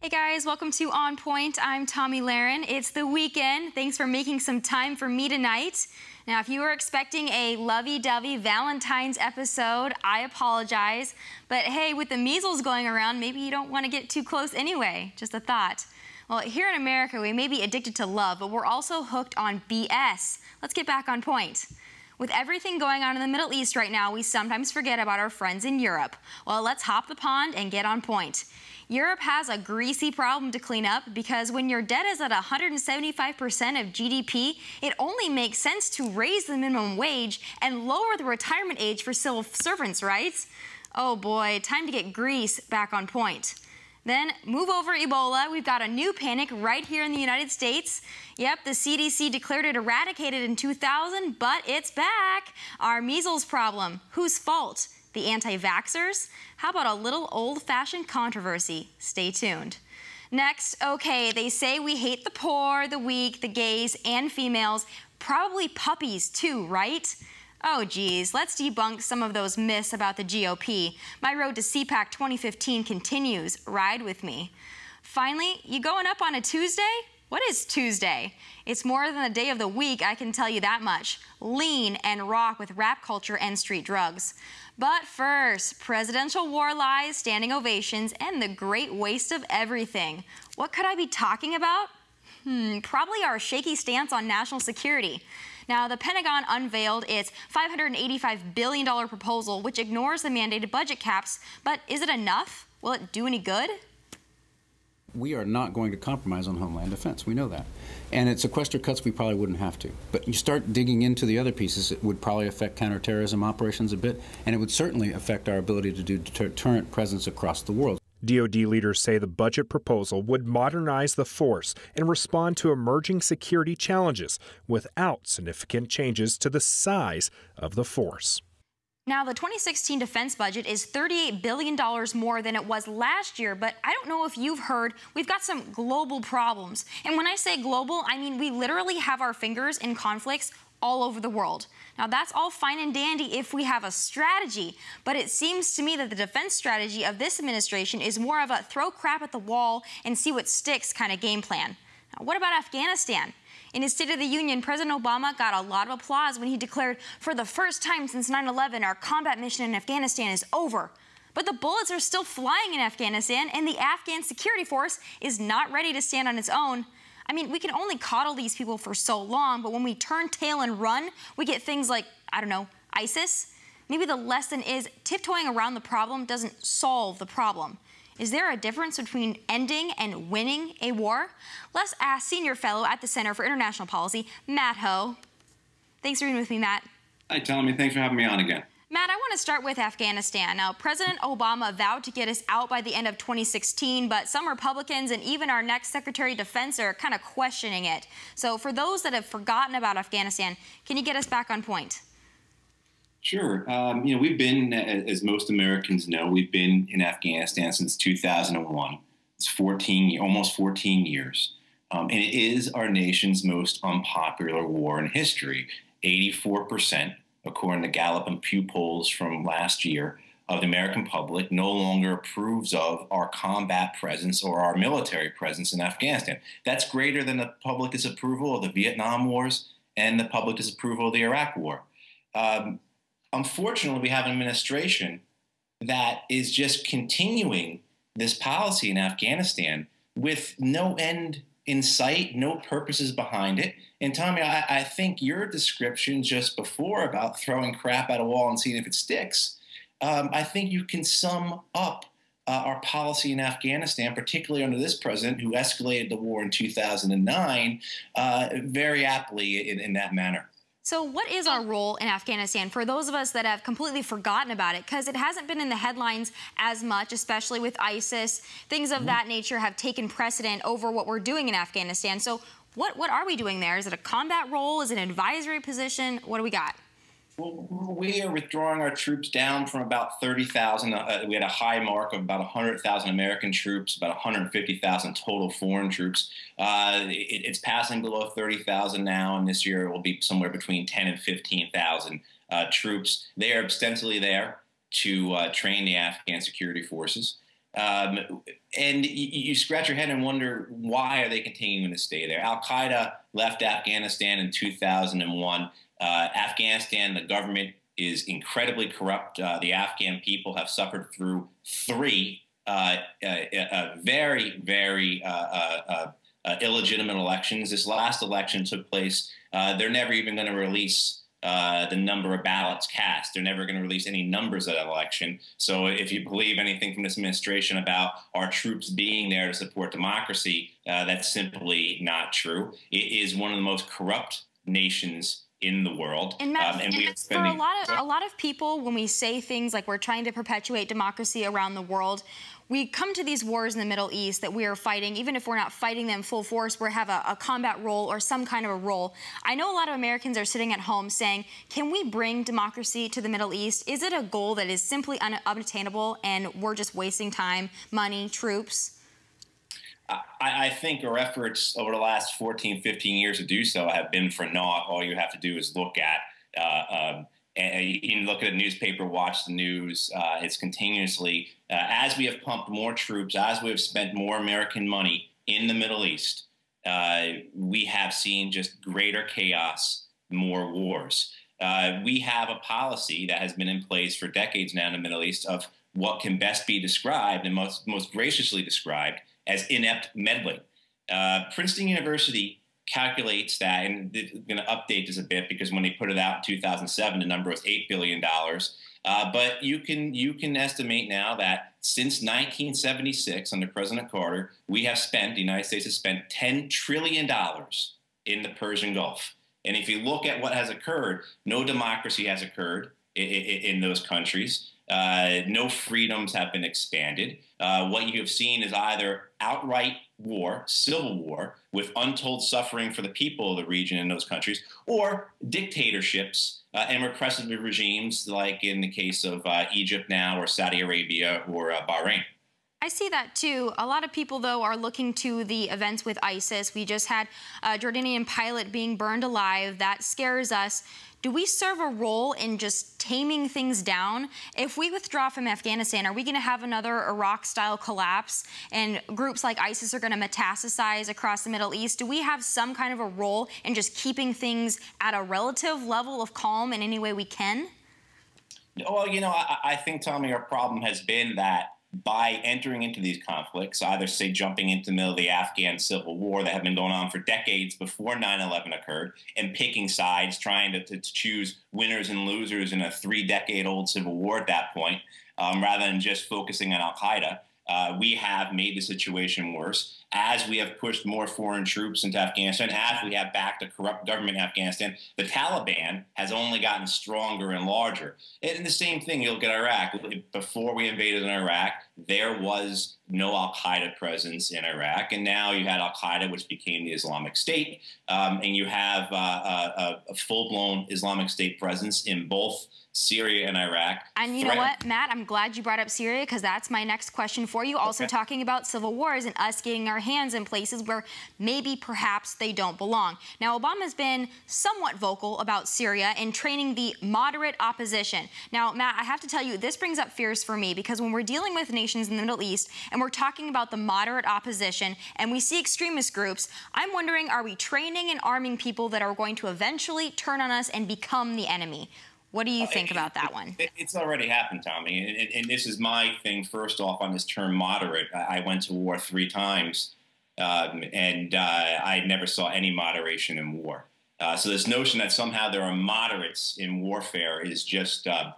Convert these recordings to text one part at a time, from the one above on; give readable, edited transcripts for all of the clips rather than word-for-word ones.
Hey guys, welcome to On Point. I'm Tomi Lahren. It's the weekend. Thanks for making some time for me tonight. Now, if you were expecting a lovey-dovey Valentine's episode, I apologize. But hey, with the measles going around, maybe you don't want to get too close anyway. Just a thought. Well, here in America, we may be addicted to love, but we're also hooked on BS. Let's get back on point. With everything going on in the Middle East right now, we sometimes forget about our friends in Europe. Well, let's hop the pond and get on point. Europe has a greasy problem to clean up because when your debt is at 175% of GDP, it only makes sense to raise the minimum wage and lower the retirement age for civil servants, right? Oh boy, time to get Greece back on point. Then move over Ebola. We've got a new panic right here in the United States. Yep, the CDC declared it eradicated in 2000, but it's back. Our measles problem. Whose fault? The anti-vaxxers? How about a little old-fashioned controversy? Stay tuned. Next, okay, they say we hate the poor, the weak, the gays, and females. Probably puppies too, right? Oh geez, let's debunk some of those myths about the GOP. My road to CPAC 2015 continues. Ride with me. Finally, you going up on a Tuesday? What is Tuesday? It's more than a day of the week, I can tell you that much. Lean and rock with rap culture and street drugs. But first, presidential war lies, standing ovations, and the great waste of everything. What could I be talking about? Probably our shaky stance on national security. Now, the Pentagon unveiled its $585 billion proposal, which ignores the mandated budget caps. But is it enough? Will it do any good? We are not going to compromise on homeland defense. We know that. And at sequester cuts, we probably wouldn't have to. But you start digging into the other pieces, it would probably affect counterterrorism operations a bit, and it would certainly affect our ability to do deterrent presence across the world. DoD leaders say the budget proposal would modernize the force and respond to emerging security challenges without significant changes to the size of the force. Now, the 2016 defense budget is $38 billion more than it was last year, but I don't know if you've heard, we've got some global problems. And when I say global, I mean we literally have our fingers in conflicts all over the world. Now, that's all fine and dandy if we have a strategy, but it seems to me that the defense strategy of this administration is more of a throw crap at the wall and see what sticks kind of game plan. Now, what about Afghanistan? In his State of the Union, President Obama got a lot of applause when he declared, for the first time since 9/11, our combat mission in Afghanistan is over. But the bullets are still flying in Afghanistan, and the Afghan security force is not ready to stand on its own. I mean, we can only coddle these people for so long, but when we turn tail and run, we get things like, I don't know, ISIS. Maybe the lesson is tiptoeing around the problem doesn't solve the problem. Is there a difference between ending and winning a war? Let's ask Senior Fellow at the Center for International Policy, Matt Ho. Thanks for being with me, Matt. Hi, Tommy. Thanks for having me on again. Matt, I want to start with Afghanistan. Now, President Obama vowed to get us out by the end of 2016, but some Republicans and even our next Secretary of Defense are kind of questioning it. So for those that have forgotten about Afghanistan, can you get us back on point? Sure. We've been, as most Americans know, we've been in Afghanistan since 2001. It's almost 14 years. And it is our nation's most unpopular war in history. 84%, according to Gallup and Pew polls from last year, of the American public no longer approves of our combat presence or our military presence in Afghanistan. That's greater than the public's approval of the Vietnam Wars and the public's approval of the Iraq War. Unfortunately, we have an administration that is just continuing this policy in Afghanistan with no end in sight, no purposes behind it. And Tommy, I think your description just before about throwing crap at a wall and seeing if it sticks, I think you can sum up our policy in Afghanistan, particularly under this president who escalated the war in 2009, very aptly in that manner. So what is our role in Afghanistan for those of us that have completely forgotten about it? Because it hasn't been in the headlines as much, especially with ISIS. Things of that nature have taken precedent over what we're doing in Afghanistan. So what are we doing there? Is it a combat role? Is it an advisory position? What do we got? Well, we are withdrawing our troops down from about 30,000. We had a high mark of about 100,000 American troops, about 150,000 total foreign troops. It's passing below 30,000 now, and this year it will be somewhere between 10 and 15,000 troops. They are ostensibly there to train the Afghan security forces. And you scratch your head and wonder, why are they continuing to stay there? Al-Qaeda left Afghanistan in 2001. Afghanistan, the government is incredibly corrupt. The Afghan people have suffered through three very, very illegitimate elections. This last election took place. They're never even going to release the number of ballots cast. They're never going to release any numbers of that election. So if you believe anything from this administration about our troops being there to support democracy, that's simply not true. It is one of the most corrupt nations in the world. And Matt, for a lot of people, when we say things like we're trying to perpetuate democracy around the world, we come to these wars in the Middle East that we are fighting, even if we're not fighting them full force, we have a combat role or some kind of a role. I know a lot of Americans are sitting at home saying, can we bring democracy to the Middle East? Is it a goal that is simply unattainable and we're just wasting time, money, troops? I think our efforts over the last 14, 15 years to do so have been for naught. All you have to do is look at, and you can look at a newspaper, watch the news. It's continuously, as we have pumped more troops, as we have spent more American money in the Middle East, we have seen just greater chaos, more wars. We have a policy that has been in place for decades now in the Middle East of what can best be described and most graciously described as inept meddling. Princeton University calculates that, and they're going to update this a bit because when they put it out in 2007, the number was $8 billion. But you can estimate now that since 1976, under President Carter, the United States has spent $10 trillion in the Persian Gulf. And if you look at what has occurred, no democracy has occurred in those countries. No freedoms have been expanded. What you have seen is either outright war, civil war, with untold suffering for the people of the region in those countries, or dictatorships and repressive regimes like in the case of Egypt now, or Saudi Arabia, or Bahrain. I see that too. A lot of people, though, are looking to the events with ISIS. We just had a Jordanian pilot being burned alive. That scares us. Do we serve a role in just taming things down? If we withdraw from Afghanistan, are we going to have another Iraq-style collapse and groups like ISIS are going to metastasize across the Middle East? Do we have some kind of a role in just keeping things at a relative level of calm in any way we can? Well, you know, I think, Tommy, our problem has been that by entering into these conflicts, either, say, jumping into the middle of the Afghan civil war that had been going on for decades before 9/11 occurred, and picking sides, trying to choose winners and losers in a 3-decade-old civil war at that point, rather than just focusing on Al-Qaeda, we have made the situation worse. As we have pushed more foreign troops into Afghanistan, as we have backed a corrupt government in Afghanistan, the Taliban has only gotten stronger and larger. And the same thing, you look at Iraq. Before we invaded in Iraq, there was no al-Qaeda presence in Iraq. And now you had al-Qaeda, which became the Islamic State. And you have a full-blown Islamic State presence in both Syria and Iraq. And you know what, Matt, I'm glad you brought up Syria, because that's my next question for you. Also talking about civil wars and us getting our hands in places where maybe perhaps they don't belong. Now, Obama's been somewhat vocal about Syria and training the moderate opposition. Now, Matt, I have to tell you, this brings up fears for me, because when we're dealing with nations in the Middle East and we're talking about the moderate opposition and we see extremist groups, I'm wondering, are we training and arming people that are going to eventually turn on us and become the enemy? What do you think about that one? It's already happened, Tommy. And this is my thing, first off, on this term moderate. I went to war 3 times, and I never saw any moderation in war. So this notion that somehow there are moderates in warfare is just a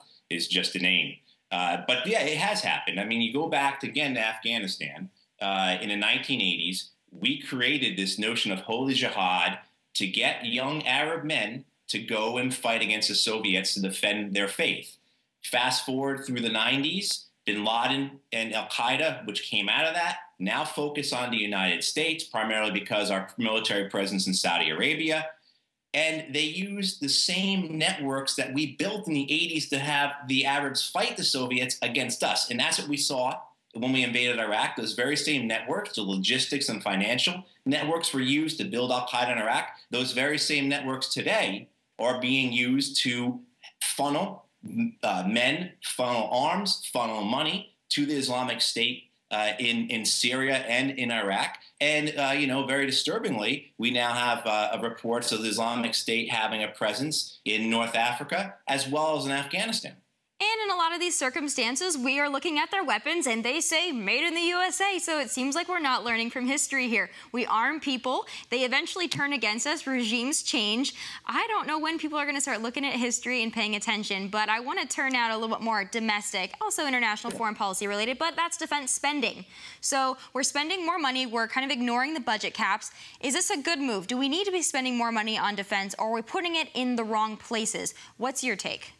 name. But, yeah, it has happened. I mean, you go back, again, to Afghanistan. In the 1980s, we created this notion of holy jihad to get young Arab men to go and fight against the Soviets to defend their faith. Fast forward through the 90s, bin Laden and al-Qaeda, which came out of that, now focus on the United States, primarily because our military presence in Saudi Arabia. And they use the same networks that we built in the 80s to have the Arabs fight the Soviets against us. And that's what we saw when we invaded Iraq. Those very same networks, the logistics and financial networks, were used to build al-Qaeda in Iraq. Those very same networks today are being used to funnel men, funnel arms, funnel money to the Islamic State in Syria and in Iraq. And, you know, very disturbingly, we now have reports of the Islamic State having a presence in North Africa as well as in Afghanistan. And in a lot of these circumstances, we are looking at their weapons and they say made in the USA. So it seems like we're not learning from history here. We arm people. They eventually turn against us. Regimes change. I don't know when people are going to start looking at history and paying attention, but I want to turn out a little bit more domestic, also international foreign policy related, but that's defense spending. So we're spending more money. We're kind of ignoring the budget caps. Is this a good move? Do we need to be spending more money on defense, or are we putting it in the wrong places? What's your take?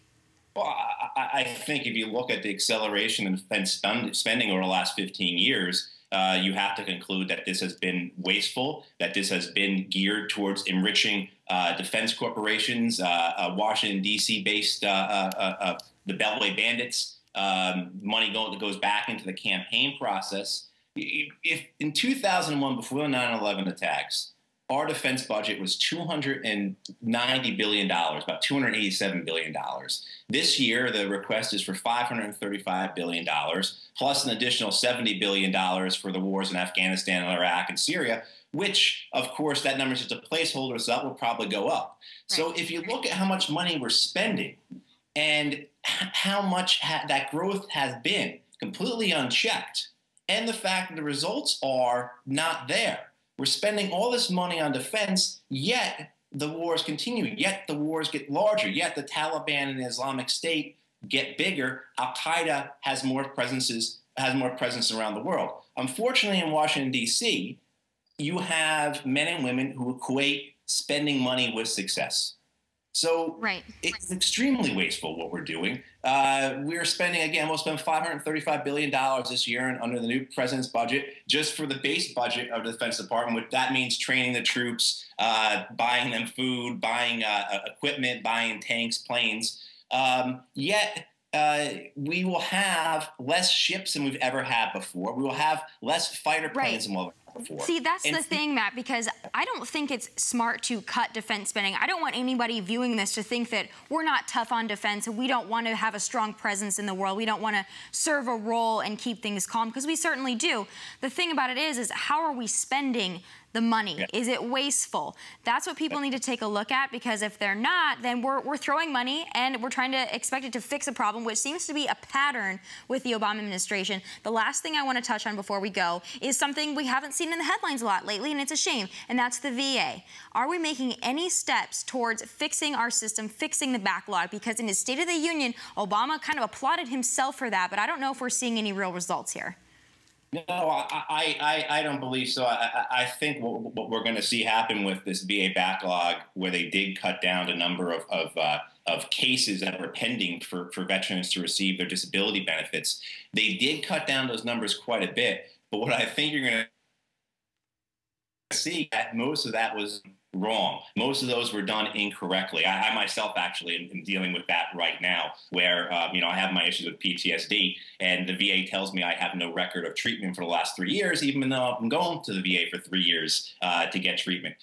Well, I think if you look at the acceleration in defense spending over the last 15 years, you have to conclude that this has been wasteful, that this has been geared towards enriching defense corporations, Washington, D.C.-based the Beltway bandits, money goes back into the campaign process. If in 2001, before the 9/11 attacks, our defense budget was $290 billion, about $287 billion. This year, the request is for $535 billion, plus an additional $70 billion for the wars in Afghanistan, Iraq, and Syria, which, of course, that number is just a placeholder, so that will probably go up. Right. So if you look at how much money we're spending and how much that growth has been completely unchecked, and the fact that the results are not there, we're spending all this money on defense, yet the wars continue, yet the wars get larger, yet the Taliban and the Islamic State get bigger. Al-Qaeda has more presence around the world. Unfortunately, in Washington, D.C., you have men and women who equate spending money with success. So it's extremely wasteful what we're doing. We're spending, again, we'll spend $535 billion this year and under the new president's budget just for the base budget of the Defense Department. Which that means training the troops, buying them food, buying equipment, buying tanks, planes. Yet we will have less ships than we've ever had before. We will have less fighter planes than we've ever had before. See, that's the thing, Matt, because I don't think it's smart to cut defense spending. I don't want anybody viewing this to think that we're not tough on defense and we don't want to have a strong presence in the world. We don't want to serve a role and keep things calm, because we certainly do. The thing about it is how are we spending the money? Yeah. Is it wasteful? That's what people need to take a look at, because if they're not, then we're throwing money and we're trying to expect it to fix a problem, which seems to be a pattern with the Obama administration. The last thing I want to touch on before we go is something we haven't seen in the headlines a lot lately, and it's a shame, and that's the VA. Are we making any steps towards fixing our system, fixing the backlog? Because in his State of the Union, Obama kind of applauded himself for that, but I don't know if we're seeing any real results here. No, I don't believe so. I think what we're going to see happen with this VA backlog, where they did cut down the number of cases that were pending for veterans to receive their disability benefits, they did cut down those numbers quite a bit. But what I think you're going to see, that most of that was wrong. Most of those were done incorrectly. I myself actually am dealing with that right now, where you know, I have my issues with PTSD, and the VA tells me I have no record of treatment for the last 3 years, even though I'm going to the VA for 3 years to get treatment.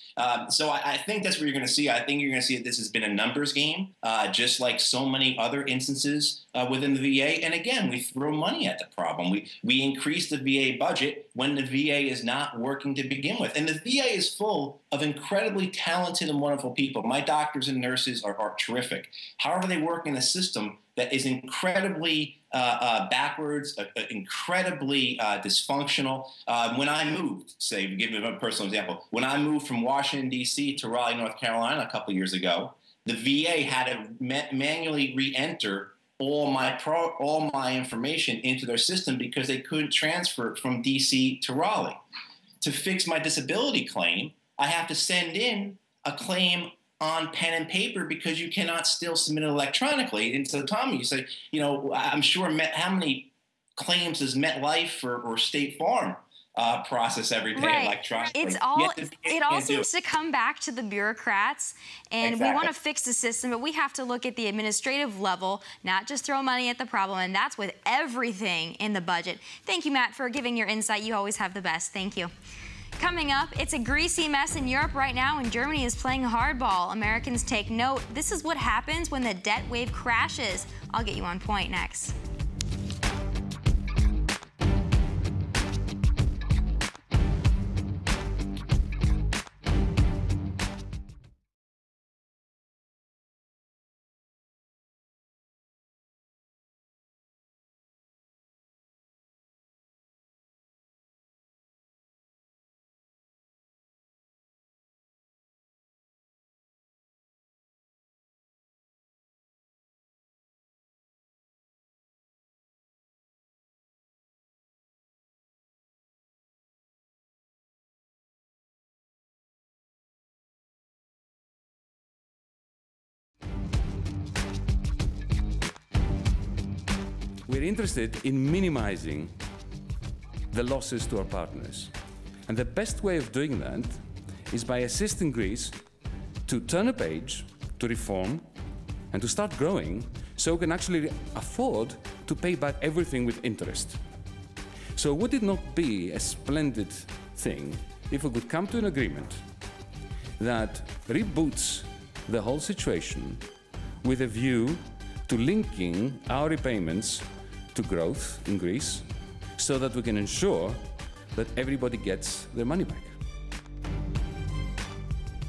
So I think that's what you're going to see. I think you're going to see that this has been a numbers game, just like so many other instances within the VA. And again, we throw money at the problem. We increase the VA budget when the VA is not working to begin with. And the VA is full of incredibly talented and wonderful people. My doctors and nurses are terrific. However, they work in a system that is incredibly backwards, incredibly dysfunctional. When I moved, say, to give you a personal example, when I moved from Washington, D.C. to Raleigh, North Carolina a couple of years ago, the VA had to manually re-enter all my information into their system because they couldn't transfer it from D.C. to Raleigh. To fix my disability claim, I have to send in a claim on pen and paper because you cannot still submit it electronically. And so, Tommy, you say, you know, I'm sure how many claims does MetLife or State Farm process every day electronically? It all seems to come back to the bureaucrats, and we want to fix the system, but we have to look at the administrative level, not just throw money at the problem, and that's with everything in the budget. Thank you, Matt, for giving your insight. You always have the best. Thank you. Coming up, it's a greasy mess in Europe right now, and Germany is playing hardball. Americans take note. This is what happens when the debt wave crashes. I'll get you on point next. we're interested in minimizing the losses to our partners. And the best way of doing that is by assisting Greece to turn a page, to reform, and to start growing, so we can actually afford to pay back everything with interest. So would it not be a splendid thing if we could come to an agreement that reboots the whole situation with a view to linking our repayments to growth in Greece, so that we can ensure that everybody gets their money back?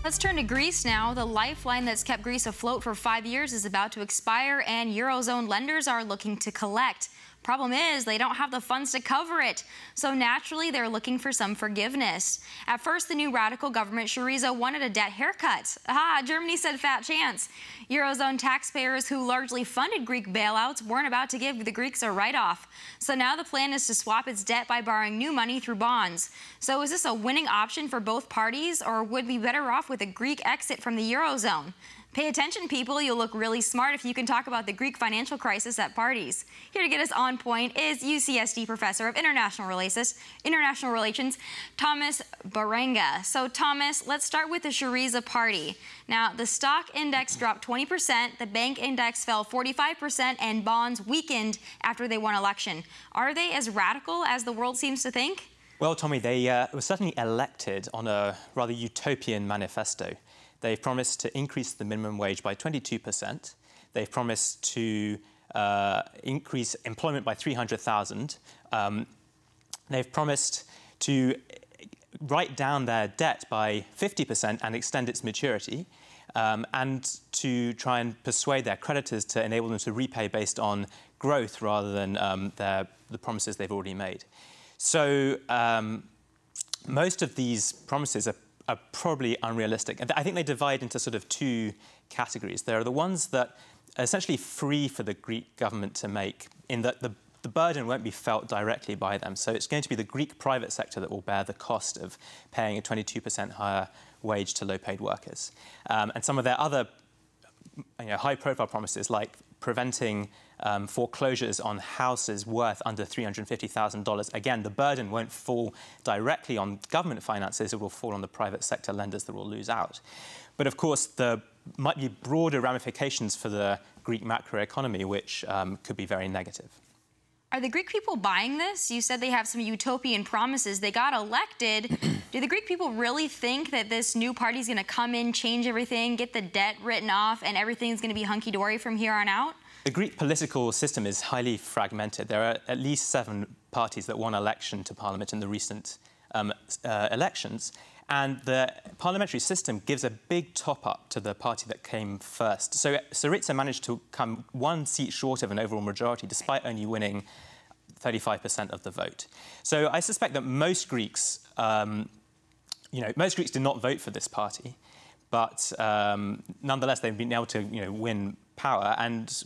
Let's turn to Greece now. The lifeline that's kept Greece afloat for 5 years is about to expire, and Eurozone lenders are looking to collect. Problem is, they don't have the funds to cover it. So naturally, they're looking for some forgiveness. At first, the new radical government, Syriza, wanted a debt haircut. Germany said fat chance. Eurozone taxpayers who largely funded Greek bailouts weren't about to give the Greeks a write-off. So now the plan is to swap its debt by borrowing new money through bonds. So is this a winning option for both parties, or would we be better off with a Greek exit from the Eurozone? Pay attention, people. You'll look really smart if you can talk about the Greek financial crisis at parties. Here to get us on point is UCSD Professor of International Relations, Thomas Barenga. So, Thomas, let's start with the Syriza party. Now, the stock index dropped 20%, the bank index fell 45%, and bonds weakened after they won election. Are they as radical as the world seems to think? Well, Tommy, they were certainly elected on a rather utopian manifesto. They've promised to increase the minimum wage by 22%. They've promised to increase employment by 300,000. They've promised to write down their debt by 50% and extend its maturity, and to try and persuade their creditors to enable them to repay based on growth rather than the promises they've already made. So most of these promises are probably unrealistic. And I think they divide into sort of two categories. There are the ones that are essentially free for the Greek government to make, in that the burden won't be felt directly by them. So it's going to be the Greek private sector that will bear the cost of paying a 22% higher wage to low-paid workers. And some of their other high-profile promises, like preventing foreclosures on houses worth under $350,000. Again, the burden won't fall directly on government finances. It will fall on the private sector lenders that will lose out. But of course, there might be broader ramifications for the Greek macroeconomy, which could be very negative. Are the Greek people buying this? You said they have some utopian promises. They got elected. Do the Greek people really think that this new party is going to come in, change everything, get the debt written off, and everything's going to be hunky-dory from here on out? The Greek political system is highly fragmented. There are at least 7 parties that won election to parliament in the recent elections. And the parliamentary system gives a big top-up to the party that came first. So Syriza managed to come 1 seat short of an overall majority, despite only winning 35% of the vote. So I suspect that most Greeks, most Greeks did not vote for this party, but nonetheless they've been able to, win power, and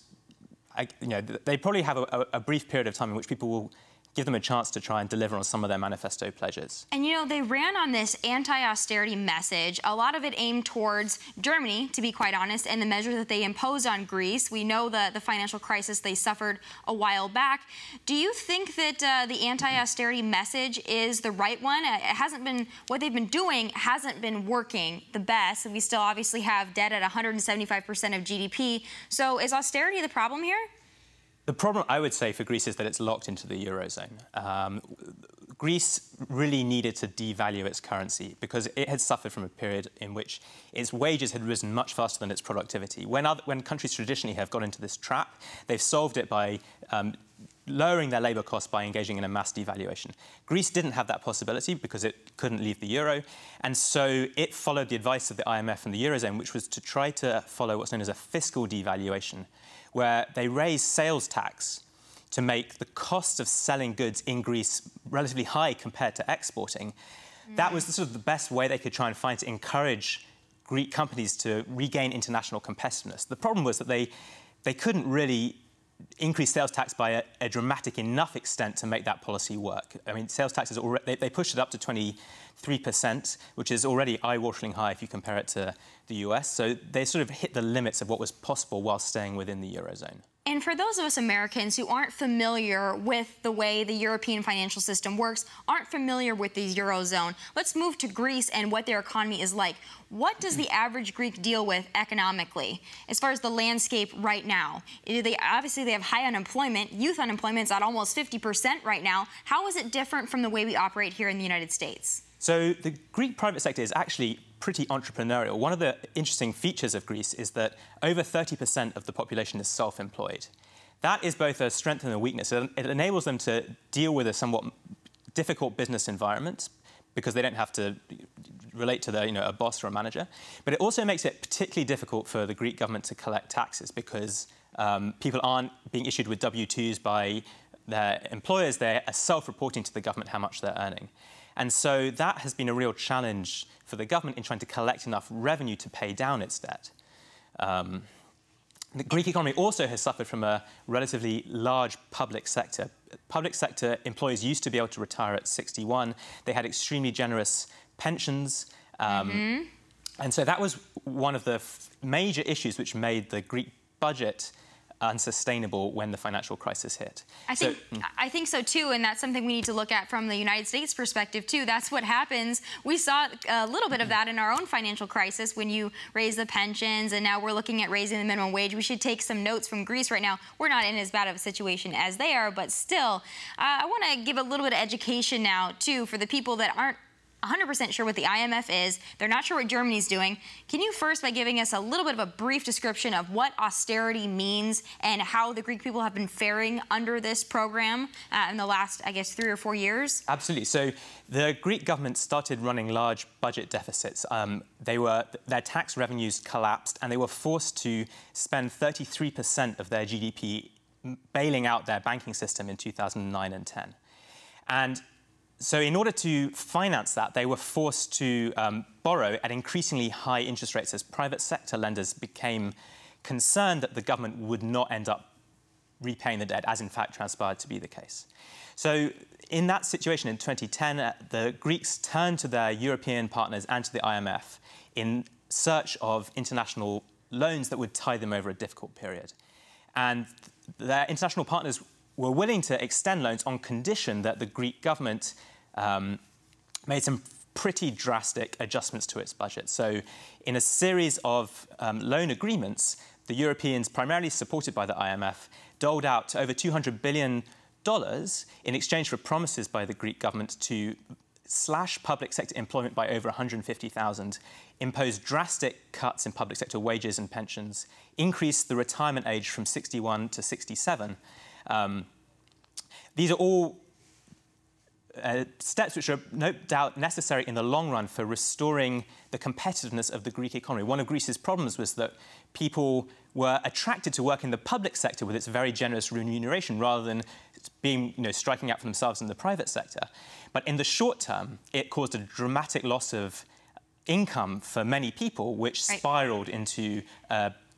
they probably have a brief period of time in which people will give them a chance to try and deliver on some of their manifesto pledges. And, they ran on this anti-austerity message, a lot of it aimed towards Germany, to be quite honest, and the measures that they imposed on Greece. We know the financial crisis they suffered a while back. Do you think that the anti-austerity message is the right one? It hasn't been, what they've been doing hasn't been working the best. We still obviously have debt at 175% of GDP. So is austerity the problem here? The problem, I would say, for Greece is that it's locked into the Eurozone. Greece really needed to devalue its currency because it had suffered from a period in which its wages had risen much faster than its productivity. When countries traditionally have got into this trap, they've solved it by lowering their labour costs by engaging in a mass devaluation. Greece didn't have that possibility because it couldn't leave the euro, and so it followed the advice of the IMF and the Eurozone, which was to try to follow what's known as a fiscal devaluation, where they raised sales tax to make the cost of selling goods in Greece relatively high compared to exporting. That was sort of the best way they could try and find to encourage Greek companies to regain international competitiveness. The problem was that they couldn't really increase sales tax by a dramatic enough extent to make that policy work. I mean, sales taxes, they pushed it up to 23%, which is already eye-wateringly high if you compare it to the US. So they sort of hit the limits of what was possible while staying within the Eurozone. And for those of us Americans who aren't familiar with the way the European financial system works, aren't familiar with the Eurozone, let's move to Greece and what their economy is like. What does the average Greek deal with economically as far as the landscape right now? Obviously, they have high unemployment. Youth unemployment is at almost 50% right now. How is it different from the way we operate here in the United States? So the Greek private sector is actually pretty entrepreneurial. One of the interesting features of Greece is that over 30% of the population is self-employed. That is both a strength and a weakness. It enables them to deal with a somewhat difficult business environment because they don't have to relate to a boss or a manager. But it also makes it particularly difficult for the Greek government to collect taxes because people aren't being issued with W-2s by their employers. They're self-reporting to the government how much they're earning. And so that has been a real challenge for the government in trying to collect enough revenue to pay down its debt. The Greek economy also has suffered from a relatively large public sector. Public sector employees used to be able to retire at 61. They had extremely generous pensions. And so that was one of the major issues which made the Greek budget unsustainable when the financial crisis hit. I think so too, and that's something we need to look at from the United States perspective too. That's what happens. We saw a little bit of that in our own financial crisis when you raise the pensions, and now we're looking at raising the minimum wage. We should take some notes from Greece right now. We're not in as bad of a situation as they are, but still, I want to give a little bit of education now too for the people that aren't 100% sure what the IMF is. They're not sure what Germany's doing. Can you first, by giving us a little bit of a brief description of what austerity means and how the Greek people have been faring under this program in the last, I guess, 3 or 4 years? Absolutely. So the Greek government started running large budget deficits. Their tax revenues collapsed, and they were forced to spend 33% of their GDP bailing out their banking system in 2009 and 10. And so in order to finance that, they were forced to borrow at increasingly high interest rates as private sector lenders became concerned that the government would not end up repaying the debt, as in fact transpired to be the case. So in that situation in 2010, the Greeks turned to their European partners and to the IMF in search of international loans that would tide them over a difficult period. And their international partners were willing to extend loans on condition that the Greek government made some pretty drastic adjustments to its budget. So in a series of loan agreements, the Europeans, primarily supported by the IMF, doled out over $200 billion in exchange for promises by the Greek government to slash public sector employment by over 150,000, impose drastic cuts in public sector wages and pensions, increase the retirement age from 61 to 67. These are all steps which are no doubt necessary in the long run for restoring the competitiveness of the Greek economy. One of Greece's problems was that people were attracted to work in the public sector with its very generous remuneration rather than being, striking out for themselves in the private sector. But in the short term, it caused a dramatic loss of income for many people, which spiraled into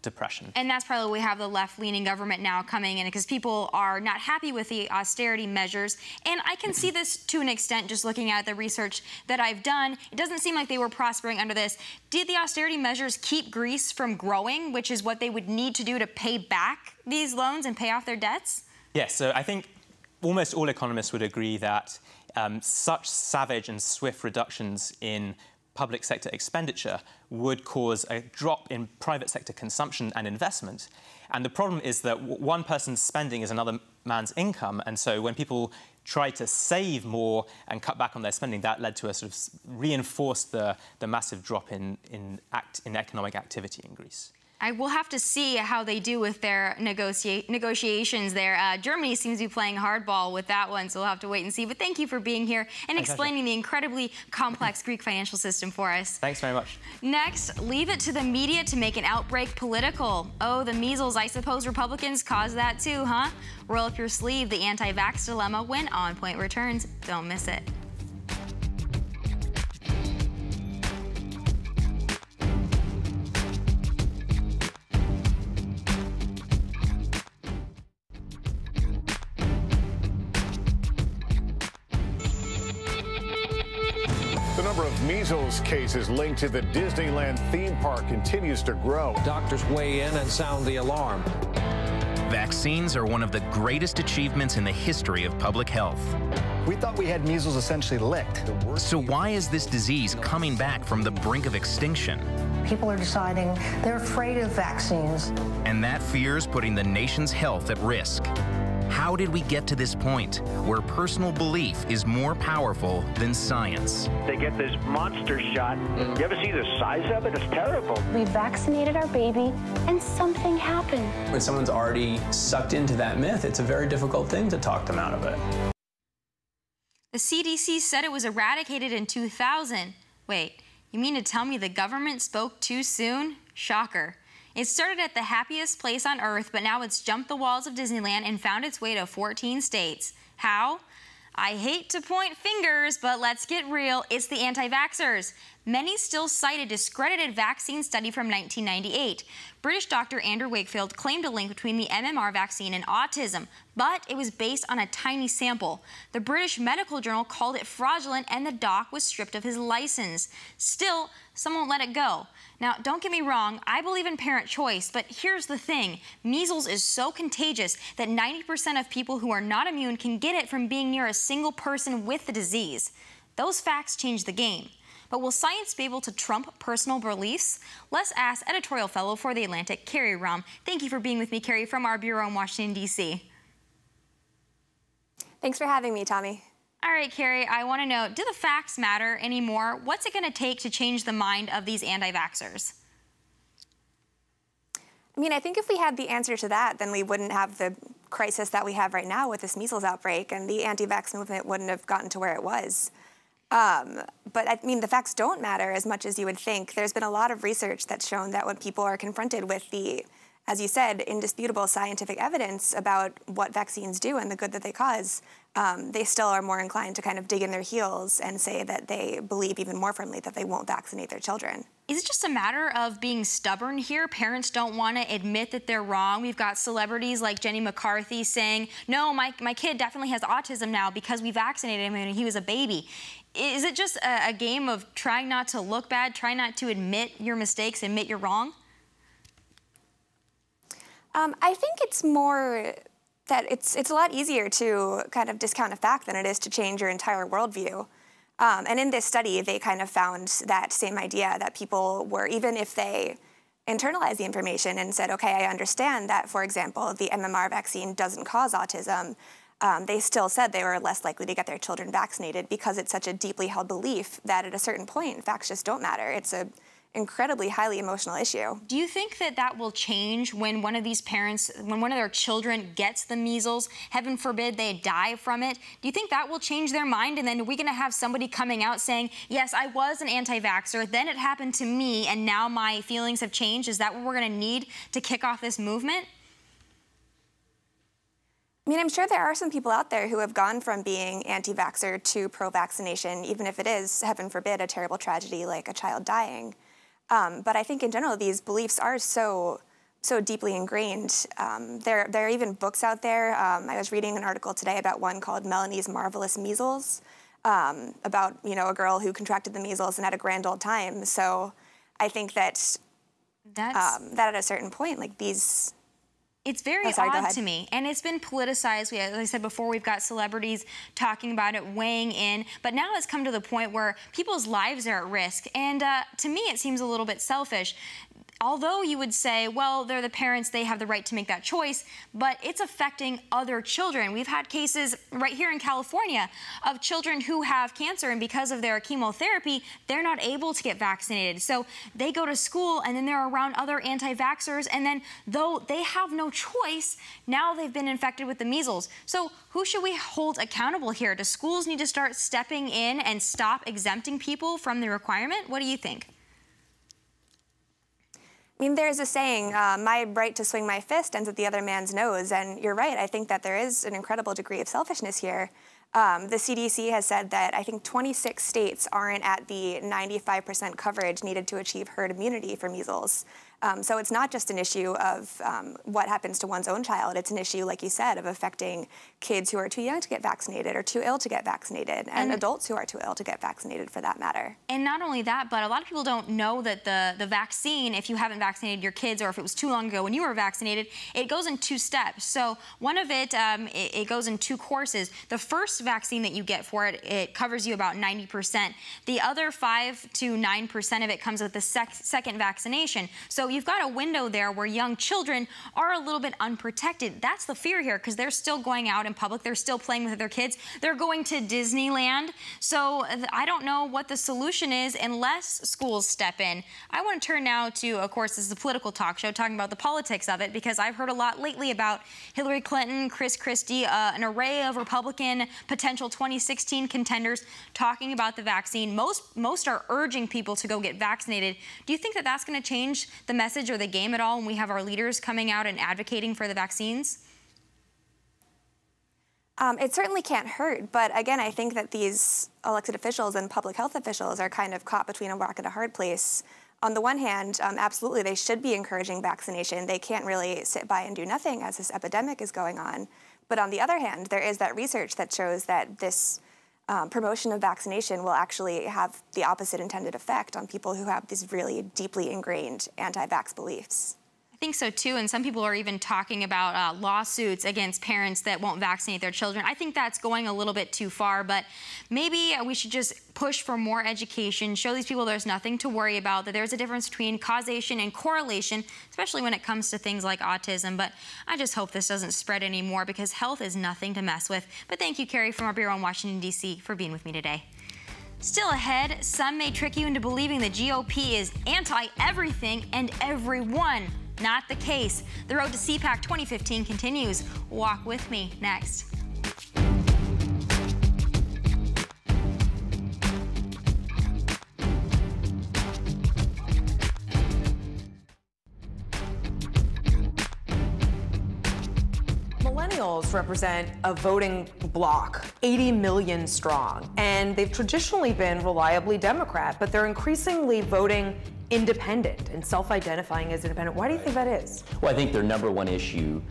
depression. And that's probably why we have the left-leaning government now coming in, because people are not happy with the austerity measures. And I can see this to an extent just looking at the research that I've done. It doesn't seem like they were prospering under this. Did the austerity measures keep Greece from growing, which is what they would need to do to pay back these loans and pay off their debts? Yes, so I think almost all economists would agree that such savage and swift reductions in public sector expenditure would cause a drop in private sector consumption and investment. And the problem is that one person's spending is another man's income. And so when people tried to save more and cut back on their spending, that led to a sort of reinforced the massive drop in economic activity in Greece. I will have to see how they do with their negotiations there. Germany seems to be playing hardball with that one, so we'll have to wait and see. But thank you for being here and explaining the incredibly complex Greek financial system for us. Thanks very much. Next, leave it to the media to make an outbreak political. Oh, the measles. I suppose Republicans caused that too, huh? Roll up your sleeve. The anti-vax dilemma when On Point returns. Don't miss it. The number of measles cases linked to the Disneyland theme park continues to grow. Doctors weigh in and sound the alarm. Vaccines are one of the greatest achievements in the history of public health. We thought we had measles essentially licked. So why is this disease coming back from the brink of extinction? People are deciding they're afraid of vaccines. And that fear is putting the nation's health at risk. How did we get to this point where personal belief is more powerful than science? They get this monster shot. You ever see the size of it? It's terrible. We vaccinated our baby and something happened. When someone's already sucked into that myth, it's a very difficult thing to talk them out of it. The CDC said it was eradicated in 2000. Wait, you mean to tell me the government spoke too soon? Shocker. It started at the happiest place on earth, but now it's jumped the walls of Disneyland and found its way to 14 states. How? I hate to point fingers, but let's get real. It's the anti-vaxxers. Many still cite a discredited vaccine study from 1998. British Dr. Andrew Wakefield claimed a link between the MMR vaccine and autism, but it was based on a tiny sample. The British Medical Journal called it fraudulent, and the doc was stripped of his license. Still, some won't let it go. Now, don't get me wrong, I believe in parent choice, but here's the thing. Measles is so contagious that 90% of people who are not immune can get it from being near a single person with the disease. Those facts change the game. But will science be able to trump personal beliefs? Let's ask editorial fellow for The Atlantic, Carrie Rom. Thank you for being with me, Carrie, from our bureau in Washington, D.C. Thanks for having me, Tommy. All right, Carrie, I want to know, do the facts matter anymore? What's it going to take to change the mind of these anti-vaxxers? I mean, I think if we had the answer to that, then we wouldn't have the crisis that we have right now with this measles outbreak, and the anti-vax movement wouldn't have gotten to where it was. But I mean, the facts don't matter as much as you would think. There's been a lot of research that's shown that when people are confronted with the, as you said, indisputable scientific evidence about what vaccines do and the good that they cause, they still are more inclined to kind of dig in their heels and say that they believe even more firmly that they won't vaccinate their children. Is it just a matter of being stubborn here? Parents don't want to admit that they're wrong. We've got celebrities like Jenny McCarthy saying, no, my kid definitely has autism now because we vaccinated him when he was a baby. Is it just a game of trying not to look bad, trying not to admit your mistakes, admit you're wrong? I think it's more that it's a lot easier to kind of discount a fact than it is to change your entire worldview. And in this study, they kind of found that same idea that people were, even if they internalized the information and said, okay, I understand that, for example, the MMR vaccine doesn't cause autism, they still said they were less likely to get their children vaccinated because it's such a deeply held belief that at a certain point, facts just don't matter. It's an incredibly highly emotional issue. Do you think that that will change when one of these parents, when one of their children gets the measles, heaven forbid they die from it? Do you think that will change their mind? And then are we going to have somebody coming out saying, yes, I was an anti-vaxxer, then it happened to me, and now my feelings have changed? Is that what we're going to need to kick off this movement? I mean, I'm sure there are some people out there who have gone from being anti-vaxxer to pro-vaccination, even if it is, heaven forbid, a terrible tragedy like a child dying. But I think in general, these beliefs are so deeply ingrained. There are even books out there. I was reading an article today about one called Melanie's Marvelous Measles, about, you know, a girl who contracted the measles and had a grand old time. So I think that that at a certain point, like these... It's very odd to me, and it's been politicized. As I said before, we've got celebrities talking about it, weighing in, but now it's come to the point where people's lives are at risk, and to me it seems a little bit selfish. Although you would say, well, they're the parents, they have the right to make that choice, but it's affecting other children. We've had cases right here in California of children who have cancer, and because of their chemotherapy, they're not able to get vaccinated. So they go to school, and then they're around other anti-vaxxers, and then though they have no choice, now they've been infected with the measles. So who should we hold accountable here? Do schools need to start stepping in and stop exempting people from the requirement? What do you think? I mean, there's a saying, my right to swing my fist ends at the other man's nose, and you're right. I think that there is an incredible degree of selfishness here. The CDC has said that I think 26 states aren't at the 95% coverage needed to achieve herd immunity for measles. So it's not just an issue of what happens to one's own child. It's an issue, like you said, of affecting kids who are too young to get vaccinated or too ill to get vaccinated, and adults who are too ill to get vaccinated for that matter. And not only that, but a lot of people don't know that the vaccine, if you haven't vaccinated your kids or if it was too long ago when you were vaccinated, it goes in 2 steps. So one of it goes in 2 courses. The first vaccine that you get for it, it covers you about 90%. The other 5 to 9% of it comes with the second vaccination. So you've got a window there where young children are a little bit unprotected. That's the fear here, because they're still going out in public. They're still playing with their kids. They're going to Disneyland. So I don't know what the solution is unless schools step in. I want to turn now to, of course, this is a political talk show talking about the politics of it, because I've heard a lot lately about Hillary Clinton, Chris Christie, an array of Republican potential 2016 contenders talking about the vaccine. Most are urging people to go get vaccinated. Do you think that that's going to change the message or the game at all when we have our leaders coming out and advocating for the vaccines? It certainly can't hurt, but again, I think that these elected officials and public health officials are kind of caught between a rock and a hard place. On the one hand, absolutely, they should be encouraging vaccination. They can't really sit by and do nothing as this epidemic is going on. But on the other hand, there is that research that shows that this promotion of vaccination will actually have the opposite intended effect on people who have these really deeply ingrained anti-vax beliefs. I think so too, and some people are even talking about lawsuits against parents that won't vaccinate their children. I think that's going a little bit too far, but maybe we should just push for more education, show these people there's nothing to worry about, that there's a difference between causation and correlation, especially when it comes to things like autism. But I just hope this doesn't spread anymore, because health is nothing to mess with. But thank you, Carrie, from our bureau in Washington, D.C., for being with me today. Still ahead, some may trick you into believing the GOP is anti-everything and everyone. Not the case. The road to CPAC 2015 continues. Walk with me next. Millennials represent a voting bloc, 80 million strong, and they've traditionally been reliably Democrat, but they're increasingly voting independent and self-identifying as independent. Why do you think that is? Well, I think their #1 issue,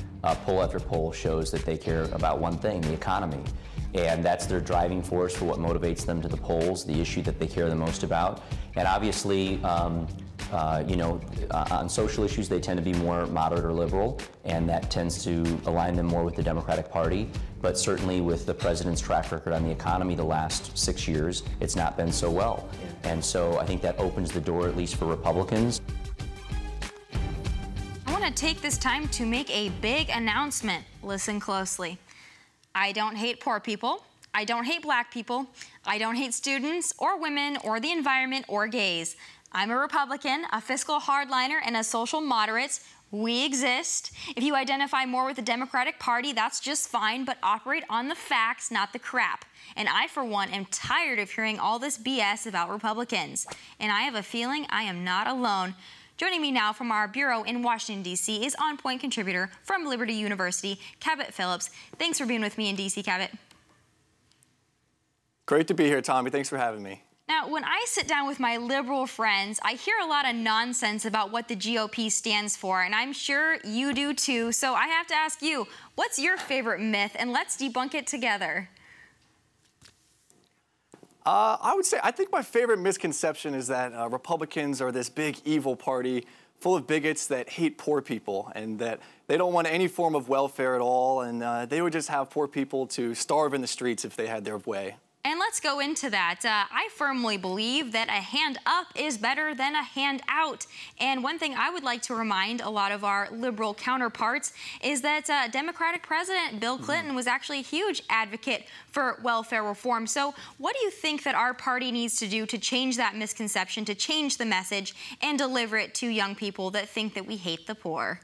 poll after poll, shows that they care about one thing, the economy. And that's their driving force for what motivates them to the polls, the issue that they care the most about. And obviously, on social issues, they tend to be more moderate or liberal, and that tends to align them more with the Democratic Party. But certainly with the president's track record on the economy the last 6 years, it's not been so well. And so I think that opens the door, at least for Republicans. I want to take this time to make a big announcement. Listen closely. I don't hate poor people. I don't hate black people. I don't hate students or women or the environment or gays. I'm a Republican, a fiscal hardliner, and a social moderate. We exist. If you identify more with the Democratic Party, that's just fine, but operate on the facts, not the crap. And I, for one, am tired of hearing all this BS about Republicans. And I have a feeling I am not alone. Joining me now from our bureau in Washington, D.C. is On Point contributor from Liberty University, Cabot Phillips. Thanks for being with me in D.C., Cabot. Great to be here, Tommy. Thanks for having me. Now, when I sit down with my liberal friends, I hear a lot of nonsense about what the GOP stands for, and I'm sure you do too. So I have to ask you, what's your favorite myth? And let's debunk it together. I think my favorite misconception is that Republicans are this big evil party full of bigots that hate poor people and that they don't want any form of welfare at all, and they would just have poor people to starve in the streets if they had their way. And let's go into that. I firmly believe that a hand up is better than a hand out. And one thing I would like to remind a lot of our liberal counterparts is that Democratic President Bill Clinton was actually a huge advocate for welfare reform. So what do you think that our party needs to do to change that misconception, to change the message, and deliver it to young people that think that we hate the poor?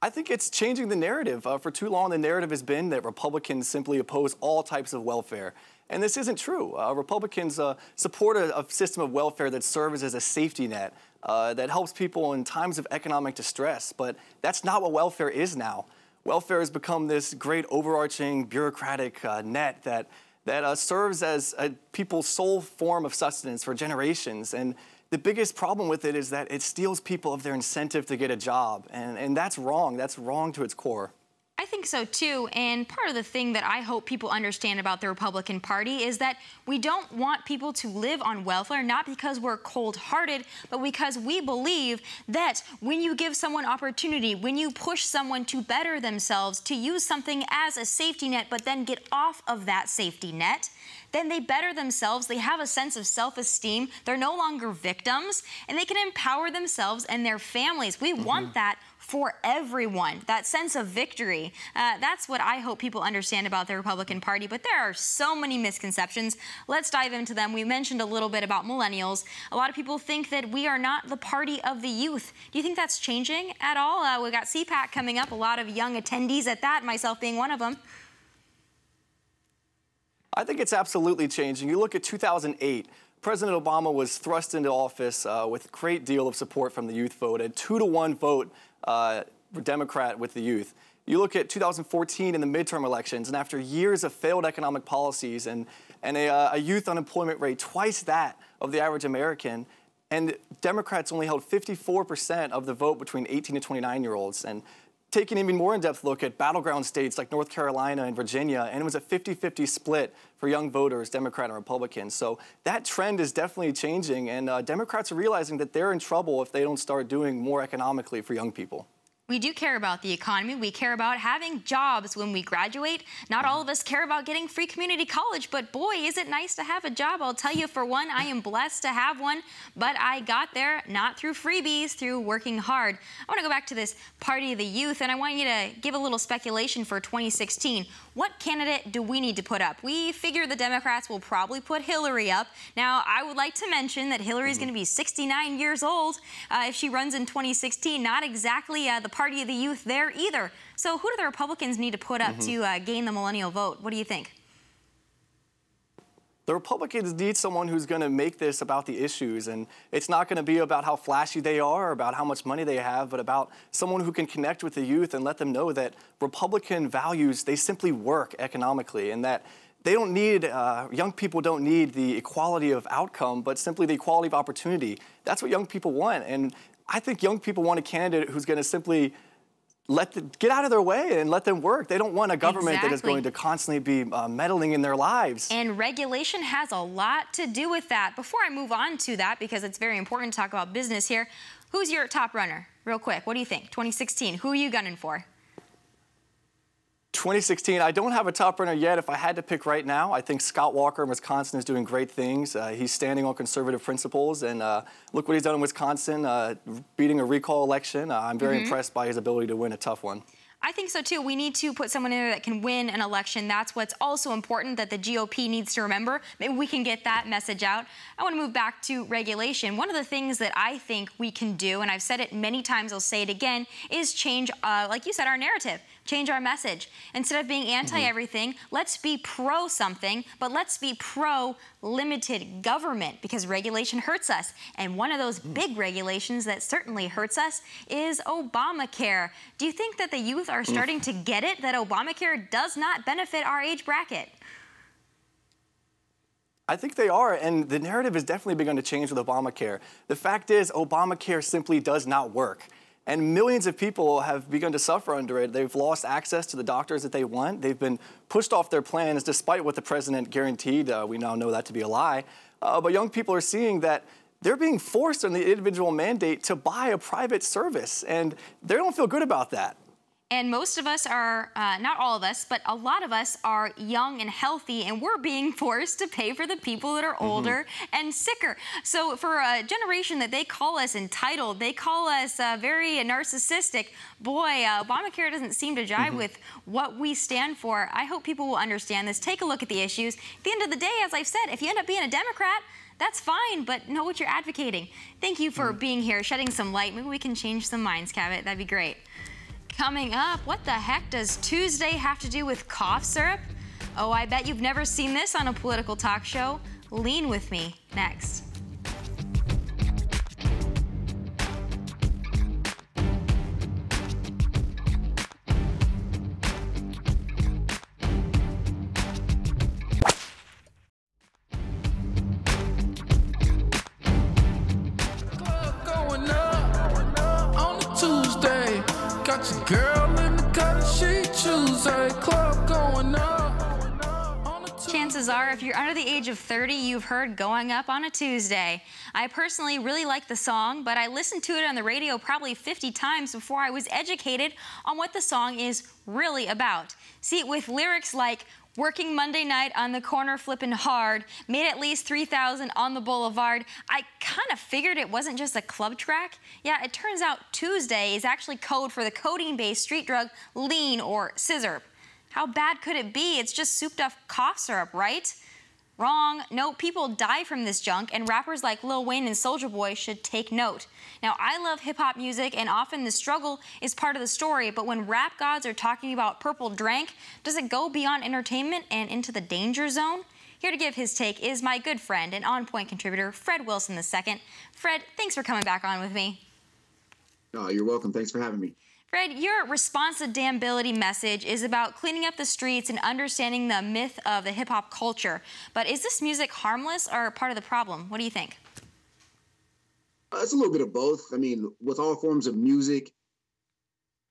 I think it's changing the narrative. For too long, the narrative has been that Republicans simply oppose all types of welfare. And this isn't true. Republicans support a system of welfare that serves as a safety net, that helps people in times of economic distress. But that's not what welfare is now. Welfare has become this great overarching bureaucratic net that serves as people's sole form of sustenance for generations. And the biggest problem with it is that it steals people of their incentive to get a job, and that's wrong. That's wrong to its core. I think so too, and part of the thing that I hope people understand about the Republican Party is that we don't want people to live on welfare, not because we're cold-hearted, but because we believe that when you give someone opportunity, when you push someone to better themselves, to use something as a safety net, but then get off of that safety net, then they better themselves, they have a sense of self-esteem, they're no longer victims, and they can empower themselves and their families. We want that for everyone, that sense of victory. That's what I hope people understand about the Republican Party, but there are so many misconceptions. Let's dive into them. We mentioned a little bit about millennials. A lot of people think that we are not the party of the youth. Do you think that's changing at all? We've got CPAC coming up, a lot of young attendees at that, myself being one of them. I think it's absolutely changing. You look at 2008, President Obama was thrust into office with a great deal of support from the youth vote, a 2-to-1 vote Democrat with the youth. You look at 2014 in the midterm elections, and after years of failed economic policies and a youth unemployment rate twice that of the average American, and Democrats only held 54% of the vote between 18 to 29-year-olds. And take an even more in-depth look at battleground states like North Carolina and Virginia, and it was a 50-50 split for young voters, Democrat and Republican. So that trend is definitely changing, and Democrats are realizing that they're in trouble if they don't start doing more economically for young people. We do care about the economy. We care about having jobs when we graduate. Not all of us care about getting free community college, but boy, is it nice to have a job. I'll tell you, for one, I am blessed to have one, but I got there not through freebies, through working hard. I want to go back to this Party of the Youth, and I want you to give a little speculation for 2016. What candidate do we need to put up? We figure the Democrats will probably put Hillary up. Now, I would like to mention that Hillary's going to be 69 years old if she runs in 2016. Not exactly the Party of the Youth there either. So who do the Republicans need to put up to gain the millennial vote? What do you think? The Republicans need someone who's going to make this about the issues, and it's not going to be about how flashy they are or about how much money they have, but about someone who can connect with the youth and let them know that Republican values, they simply work economically, and that they don't need, young people don't need the equality of outcome, but simply the equality of opportunity. That's what young people want, and I think young people want a candidate who's going to simply get out of their way and let them work. They don't want a government that is going to constantly be meddling in their lives. And regulation has a lot to do with that. Before I move on to that, because it's very important to talk about business here, who's your top runner? Real quick, what do you think? 2016, who are you gunning for? 2016, I don't have a top runner yet. If I had to pick right now, I think Scott Walker in Wisconsin is doing great things. He's standing on conservative principles, and look what he's done in Wisconsin, beating a recall election. I'm very impressed by his ability to win a tough one. I think so too. We need to put someone in there that can win an election. That's what's also important that the GOP needs to remember. Maybe we can get that message out. I want to move back to regulation. One of the things that I think we can do, and I've said it many times, I'll say it again, is change, like you said, our narrative. Change our message. Instead of being anti-everything, let's be pro-something, but let's be pro-limited government, because regulation hurts us. And one of those big regulations that certainly hurts us is Obamacare. Do you think that the youth are starting to get it, that Obamacare does not benefit our age bracket? I think they are, and the narrative has definitely begun to change with Obamacare. The fact is, Obamacare simply does not work. And millions of people have begun to suffer under it. They've lost access to the doctors that they want. They've been pushed off their plans despite what the president guaranteed. We now know that to be a lie. But young people are seeing that they're being forced on the individual mandate to buy a private service, and they don't feel good about that. And most of us are, not all of us, but a lot of us are young and healthy, and we're being forced to pay for the people that are older and sicker. So for a generation that they call us entitled, they call us very narcissistic, boy, Obamacare doesn't seem to jive with what we stand for. I hope people will understand this. Take a look at the issues. At the end of the day, as I've said, if you end up being a Democrat, that's fine, but know what you're advocating. Thank you for being here, shedding some light. Maybe we can change some minds, Cabot. That'd be great. Coming up, what the heck does Tuesday have to do with cough syrup? Oh, I bet you've never seen this on a political talk show. Lean with me, next. Tuesday. Got your girl in the cut, she Tuesday. Club going up. Chances are, if you're under the age of 30, you've heard Going Up on a Tuesday. I personally really like the song, but I listened to it on the radio probably 50 times before I was educated on what the song is really about. See, with lyrics like, working Monday night on the corner flipping hard, made at least 3,000 on the boulevard, I kind of figured it wasn't just a club track. Yeah, it turns out Tuesday is actually code for the codeine-based street drug lean or scissor. How bad could it be? It's just souped-up cough syrup, right? Wrong. No, people die from this junk, and rappers like Lil Wayne and Soulja Boy should take note. Now, I love hip-hop music, and often the struggle is part of the story, but when rap gods are talking about purple drank, does it go beyond entertainment and into the danger zone? Here to give his take is my good friend and on-point contributor, Fred Wilson II. Fred, thanks for coming back on with me. Oh, you're welcome. Thanks for having me. Fred, your responsibility message is about cleaning up the streets and understanding the myth of the hip-hop culture. But is this music harmless or part of the problem? What do you think? It's a little bit of both. I mean, with all forms of music,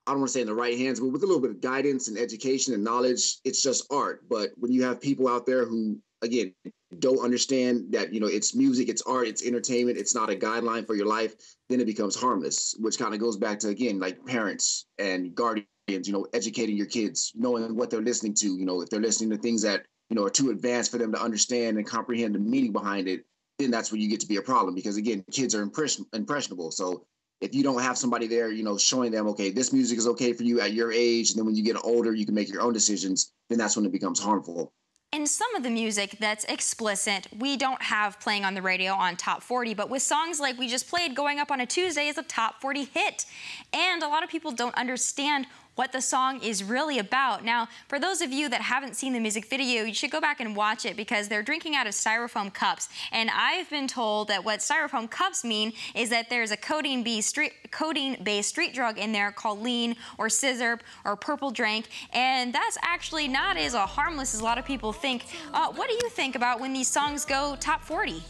I don't want to say in the right hands, but with a little bit of guidance and education and knowledge, it's just art. But when you have people out there who, again, don't understand that, it's music, it's art, it's entertainment, it's not a guideline for your life, then it becomes harmless, which kind of goes back to, again, like parents and guardians, educating your kids, knowing what they're listening to, if they're listening to things that, are too advanced for them to understand and comprehend the meaning behind it, then that's when you get to be a problem because, again, kids are impressionable. So if you don't have somebody there, showing them, okay, this music is okay for you at your age, and then when you get older, you can make your own decisions, then that's when it becomes harmful. And some of the music that's explicit, we don't have playing on the radio on Top 40, but with songs like we just played, Going Up on a Tuesday is a Top 40 hit. And a lot of people don't understand what the song is really about. Now, for those of you that haven't seen the music video, you should go back and watch it because they're drinking out of styrofoam cups. And I've been told that what styrofoam cups mean is that there's a codeine-based street drug in there called lean or scissor or purple drink. And that's actually not as harmless as a lot of people think. What do you think about when these songs go Top 40?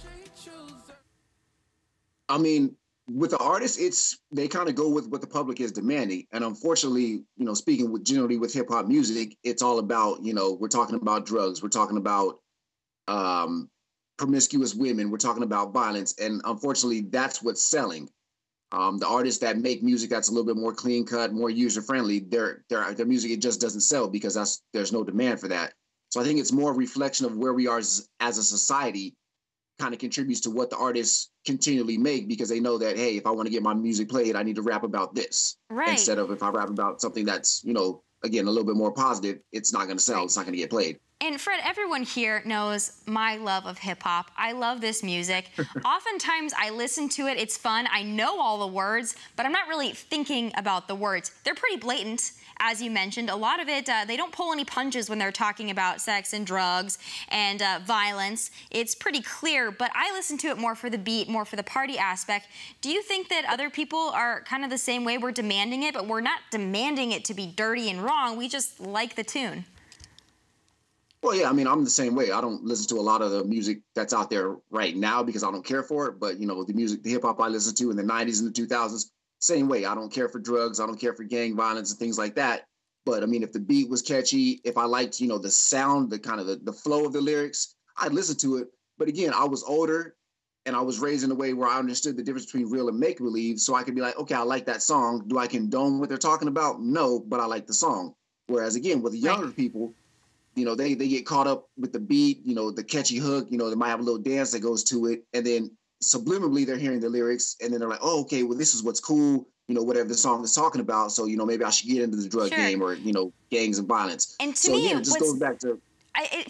I mean, with the artists, they kind of go with what the public is demanding. And unfortunately, speaking generally with hip hop music, it's all about, we're talking about drugs. We're talking about promiscuous women. We're talking about violence. And unfortunately, that's what's selling. The artists that make music that's a little bit more clean cut, more user friendly, their music, it just doesn't sell because there's no demand for that. So I think it's more a reflection of where we are as a society, kind of contributes to what the artists continually make because they know that, hey, if I want to get my music played, I need to rap about this. Right. Instead of if I rap about something that's, again, a little bit more positive, it's not going to sell. Right. It's not going to get played. And Fred, everyone here knows my love of hip hop. I love this music. Oftentimes I listen to it, it's fun. I know all the words, but I'm not really thinking about the words. They're pretty blatant. As you mentioned, a lot of it, they don't pull any punches when they're talking about sex and drugs and violence. It's pretty clear, but I listen to it more for the beat, more for the party aspect. Do you think that other people are kind of the same way? We're demanding it, but we're not demanding it to be dirty and wrong. We just like the tune. Well, yeah, I mean, I'm the same way. I don't listen to a lot of the music that's out there right now because I don't care for it. But, the hip hop I listened to in the 90s and the 2000s, same way. I don't care for drugs. I don't care for gang violence and things like that. But I mean, if the beat was catchy, if I liked, the sound, the kind of the flow of the lyrics, I'd listen to it. But again, I was older and I was raised in a way where I understood the difference between real and make-believe. So I could be like, okay, I like that song. Do I condone what they're talking about? No, but I like the song. Whereas again, with the younger people, they get caught up with the beat, the catchy hook, they might have a little dance that goes to it. And then subliminally they're hearing the lyrics and then they're like, oh, okay, well, this is what's cool, whatever the song is talking about. So, maybe I should get into the drug game or, gangs and violence. And to so me, again, it just goes back to...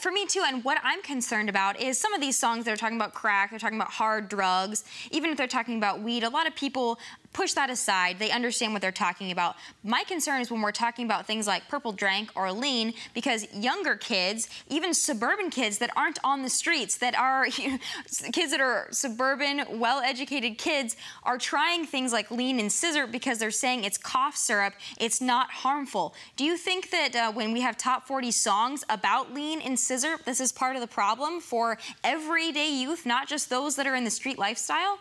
for me too, and what I'm concerned about is some of these songs that are talking about crack, they're talking about hard drugs, even if they're talking about weed, a lot of people push that aside. They understand what they're talking about. My concern is when we're talking about things like purple drank or lean, because younger kids, even suburban kids that aren't on the streets, that are kids that are suburban, well-educated kids, are trying things like lean and scissor because they're saying it's cough syrup, it's not harmful. Do you think that when we have top 40 songs about lean and scissor, this is part of the problem for everyday youth, not just those that are in the street lifestyle?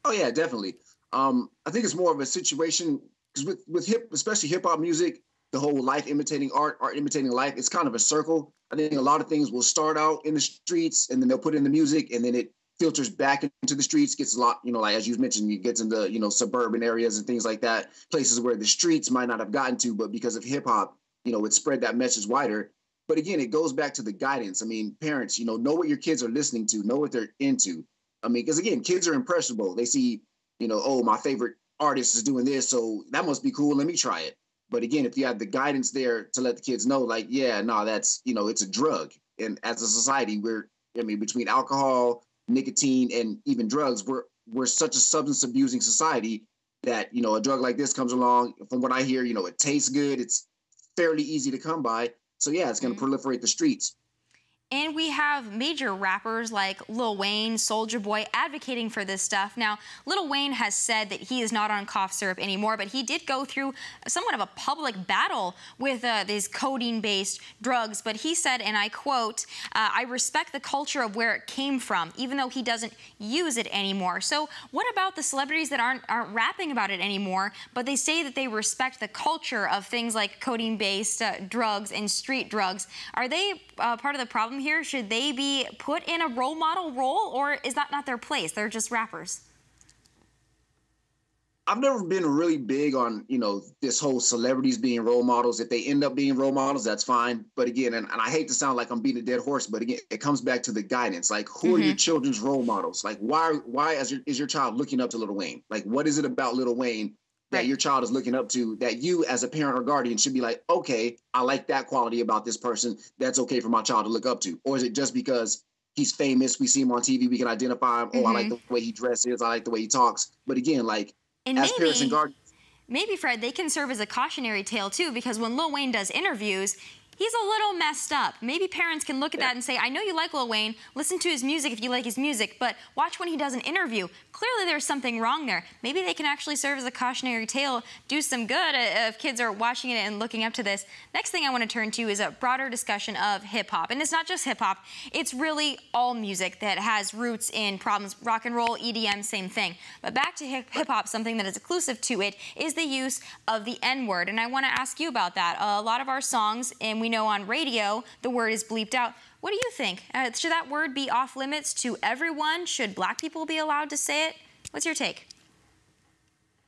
Oh, yeah, definitely. I think it's more of a situation because especially hip hop music, the whole life imitating art imitating life, it's kind of a circle. I think a lot of things will start out in the streets and then they'll put in the music and then it filters back into the streets, gets a lot, like as you mentioned, it gets into, suburban areas and things like that, places where the streets might not have gotten to, but because of hip hop, it spread that message wider. But again, it goes back to the guidance. I mean, parents, know what your kids are listening to, know what they're into. I mean, because again, kids are impressionable. They see, oh, my favorite artist is doing this, so that must be cool. Let me try it. But again, if you have the guidance there to let the kids know, like, yeah, no, that's, it's a drug. And as a society, between alcohol, nicotine, and even drugs, we're such a substance abusing society that, a drug like this comes along. From what I hear, it tastes good. It's fairly easy to come by. So yeah, it's going to proliferate the streets. And we have major rappers like Lil Wayne, Soulja Boy advocating for this stuff. Now, Lil Wayne has said that he is not on cough syrup anymore, but he did go through somewhat of a public battle with these codeine-based drugs. But he said, and I quote, I respect the culture of where it came from, even though he doesn't use it anymore. So what about the celebrities that aren't rapping about it anymore, but they say that they respect the culture of things like codeine-based drugs and street drugs? Are they part of the problem here? Should they be put in a role model role, or is that not their place? They're just rappers. I've never been really big on, this whole celebrities being role models. If they end up being role models, that's fine. But again, and I hate to sound like I'm beating a dead horse, but again, it comes back to the guidance. Like, who are your children's role models? Like, why is your child looking up to Lil Wayne? Like, what is it about Lil Wayne that your child is looking up to that you as a parent or guardian should be like, okay, I like that quality about this person. That's okay for my child to look up to. Or is it just because he's famous, we see him on TV, we can identify him, oh, I like the way he dresses, I like the way he talks. But again, like, as parents and guardians. Maybe, Fred, they can serve as a cautionary tale too, because when Lil Wayne does interviews, he's a little messed up. Maybe parents can look at that and say, I know you like Lil Wayne, listen to his music if you like his music, but watch when he does an interview. Clearly there's something wrong there. Maybe they can actually serve as a cautionary tale, do some good if kids are watching it and looking up to this. Next thing I want to turn to is a broader discussion of hip-hop. And it's not just hip-hop, it's really all music that has roots in problems. Rock and roll, EDM, same thing. But back to hip-hop, something that is exclusive to it is the use of the N-word. And I want to ask you about that. A lot of our songs, and we know on radio the word is bleeped out. What do you think? Should that word be off limits to everyone? Should black people be allowed to say it? What's your take?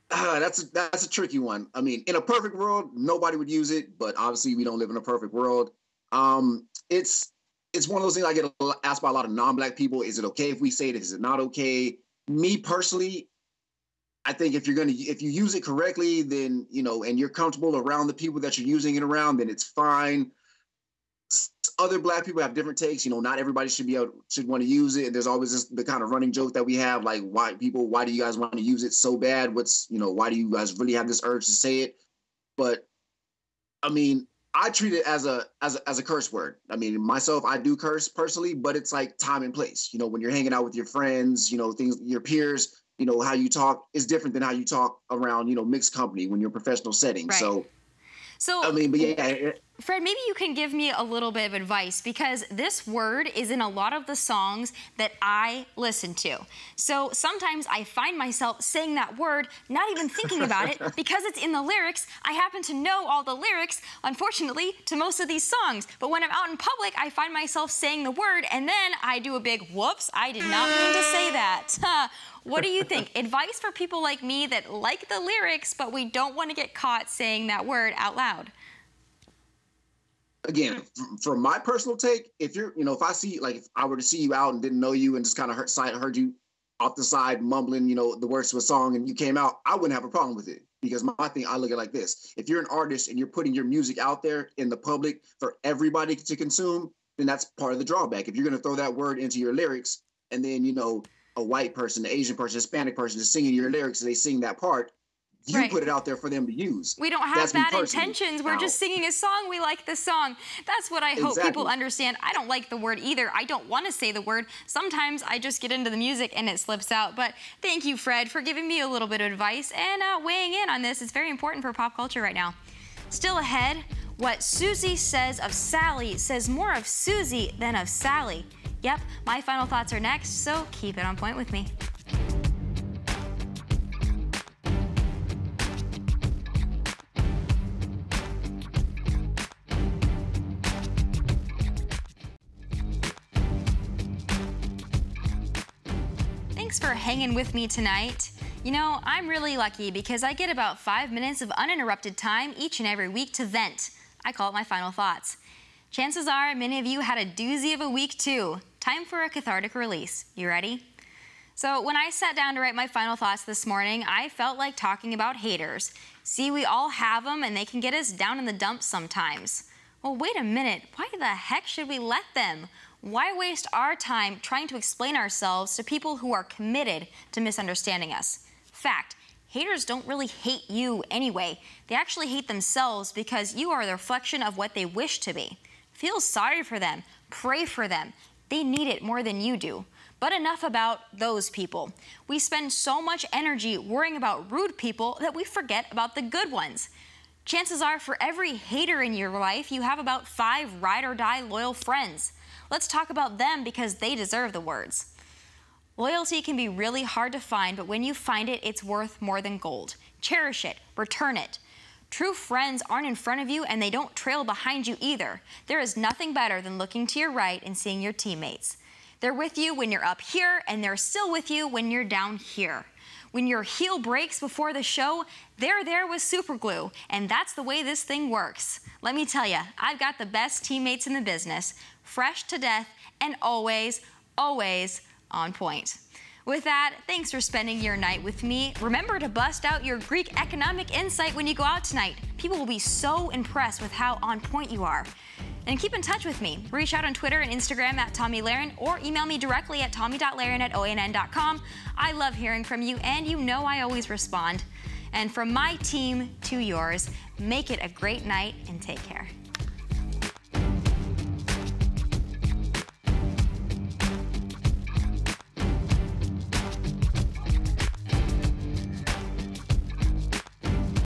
That's a tricky one. I mean, in a perfect world, nobody would use it, but obviously we don't live in a perfect world. It's one of those things I get asked by a lot of non-black people. Is it okay if we say it? Is it not okay? Me personally, I think if you use it correctly, then, and you're comfortable around the people that you're using it around, then it's fine. Other black people have different takes. Not everybody should want to use it. There's always the kind of running joke that we have, like, white people, why do you guys want to use it so bad? Why do you guys really have this urge to say it? But I mean, I treat it as a curse word. I mean, myself, I do curse personally, but it's like time and place. When you're hanging out with your friends, your peers, how you talk is different than how you talk around, mixed company when you're in a professional setting. Right. So I mean, but yeah. Fred, maybe you can give me a little bit of advice, because this word is in a lot of the songs that I listen to. So sometimes I find myself saying that word, not even thinking about it, because it's in the lyrics. I happen to know all the lyrics, unfortunately, to most of these songs. But when I'm out in public, I find myself saying the word, and then I do a big whoops, I did not mean to say that. What do you think? Advice for people like me that like the lyrics, but we don't want to get caught saying that word out loud. Again, from my personal take, if you're, if I were to see you out and didn't know you and just kind of heard you off the side mumbling, the words to a song and you came out, I wouldn't have a problem with it. Because my thing, I look at it like this. If you're an artist and you're putting your music out there in the public for everybody to consume, then that's part of the drawback. If you're going to throw that word into your lyrics and then, a white person, an Asian person, Hispanic person is singing your lyrics and they sing that part, you put it out there for them to use. We don't have bad intentions. We're just singing a song. We like the song. That's what I hope people understand. I don't like the word either. I don't want to say the word. Sometimes I just get into the music and it slips out. But thank you, Fred, for giving me a little bit of advice and weighing in on this. It's very important for pop culture right now. Still ahead, what Susie says of Sally says more of Susie than of Sally. Yep, my final thoughts are next, so keep it on point with me. Thanks for hanging with me tonight. You know, I'm really lucky because I get about 5 minutes of uninterrupted time each and every week to vent. I call it my final thoughts. Chances are many of you had a doozy of a week too. Time for a cathartic release. You ready? So when I sat down to write my final thoughts this morning, I felt like talking about haters. See, we all have them and they can get us down in the dumps sometimes. Well, wait a minute. Why the heck should we let them? Why waste our time trying to explain ourselves to people who are committed to misunderstanding us? Fact, haters don't really hate you anyway. They actually hate themselves because you are the reflection of what they wish to be. Feel sorry for them. Pray for them. They need it more than you do. But enough about those people. We spend so much energy worrying about rude people that we forget about the good ones. Chances are for every hater in your life, you have about 5 ride or die loyal friends. Let's talk about them because they deserve the words. Loyalty can be really hard to find, but when you find it, it's worth more than gold. Cherish it, return it. True friends aren't in front of you and they don't trail behind you either. There is nothing better than looking to your right and seeing your teammates. They're with you when you're up here and they're still with you when you're down here. When your heel breaks before the show, they're there with super glue, and that's the way this thing works. Let me tell you, I've got the best teammates in the business, fresh to death and always, always on point. With that, thanks for spending your night with me. Remember to bust out your Greek economic insight when you go out tonight. People will be so impressed with how on point you are. And keep in touch with me. Reach out on Twitter and Instagram at Tomi Lahren or email me directly at tomi.lahren@onn.com. I love hearing from you, and you know I always respond. And from my team to yours, make it a great night and take care.